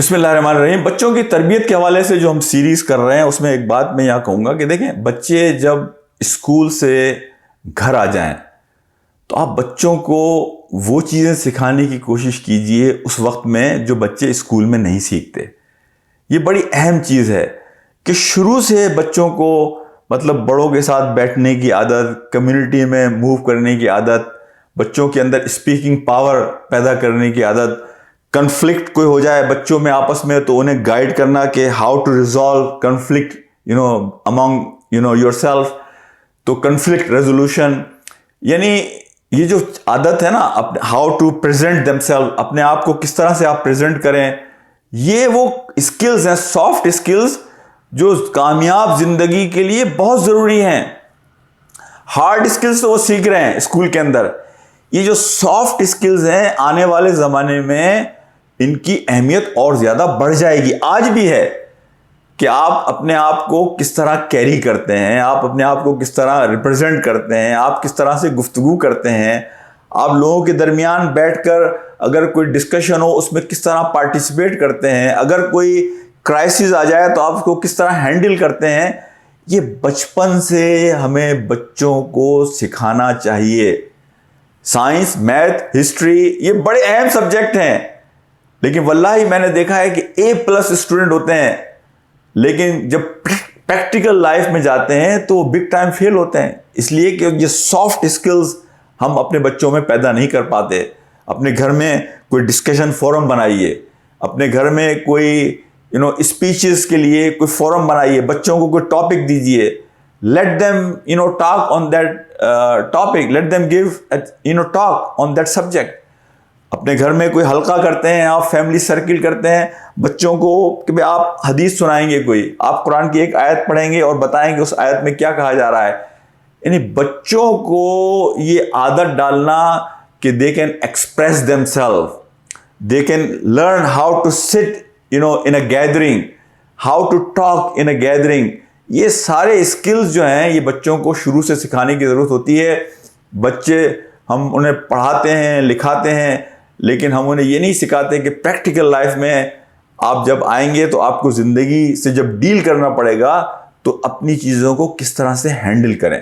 بسم اللہ الرحمن الرحیم. بچوں کی تربیت کے حوالے سے جو ہم سیریز کر رہے ہیں اس میں ایک بات میں یہاں کہوں گا کہ دیکھیں، بچے جب اسکول سے گھر آ جائیں تو آپ بچوں کو وہ چیزیں سکھانے کی کوشش کیجئے اس وقت میں جو بچے اسکول میں نہیں سیکھتے. یہ بڑی اہم چیز ہے کہ شروع سے بچوں کو مطلب بڑوں کے ساتھ بیٹھنے کی عادت، کمیونٹی میں موو کرنے کی عادت، بچوں کے اندر اسپیکنگ پاور پیدا کرنے کی عادت. کنفلکٹ کوئی ہو جائے بچوں میں آپس میں تو انہیں گائیڈ کرنا کہ how to resolve conflict among yourself. تو کنفلکٹ ریزولوشن، یعنی یہ جو عادت ہے نا how to present themselves, اپنے آپ کو کس طرح سے آپ پریزنٹ کریں، یہ وہ اسکلز ہیں، سافٹ اسکلز جو کامیاب زندگی کے لیے بہت ضروری ہیں. ہارڈ اسکلز تو وہ سیکھ رہے ہیں اسکول کے اندر. یہ جو سافٹ اسکلز ہیں آنے والے زمانے میں ان کی اہمیت اور زیادہ بڑھ جائے گی. آج بھی ہے کہ آپ اپنے آپ کو کس طرح کیری کرتے ہیں، آپ اپنے آپ کو کس طرح ریپرزینٹ کرتے ہیں، آپ کس طرح سے گفتگو کرتے ہیں، آپ لوگوں کے درمیان بیٹھ کر اگر کوئی ڈسکشن ہو اس میں کس طرح پارٹیسپیٹ کرتے ہیں، اگر کوئی کرائسس آ جائے تو آپ اس کو کس طرح ہینڈل کرتے ہیں. یہ بچپن سے ہمیں بچوں کو سکھانا چاہیے. سائنس، میتھ، ہسٹری یہ بڑے اہم سبجیکٹ ہیں، لیکن واللہ میں نے دیکھا ہے کہ A+ اسٹوڈنٹ ہوتے ہیں لیکن جب پریکٹیکل لائف میں جاتے ہیں تو وہ بگ ٹائم فیل ہوتے ہیں. اس لیے کہ یہ سافٹ اسکلز ہم اپنے بچوں میں پیدا نہیں کر پاتے. اپنے گھر میں کوئی ڈسکشن فورم بنائیے، اپنے گھر میں کوئی اسپیچز کے لیے کوئی فورم بنائیے، بچوں کو کوئی ٹاپک دیجیے. Let them talk on that topic, let them give talk on that subject. اپنے گھر میں کوئی حلقہ کرتے ہیں، آپ فیملی سرکل کرتے ہیں بچوں کو کہ بھئی آپ حدیث سنائیں گے، کوئی آپ قرآن کی ایک آیت پڑھیں گے اور بتائیں گے اس آیت میں کیا کہا جا رہا ہے. یعنی بچوں کو یہ عادت ڈالنا کہ they can express themselves, they can learn how to sit in a gathering, how to talk in a gathering. یہ سارے اسکلز جو ہیں یہ بچوں کو شروع سے سکھانے کی ضرورت ہوتی ہے. بچے ہم انہیں پڑھاتے ہیں، لکھاتے ہیں، لیکن ہم انہیں یہ نہیں سکھاتے کہ پریکٹیکل لائف میں آپ جب آئیں گے تو آپ کو زندگی سے جب ڈیل کرنا پڑے گا تو اپنی چیزوں کو کس طرح سے ہینڈل کریں.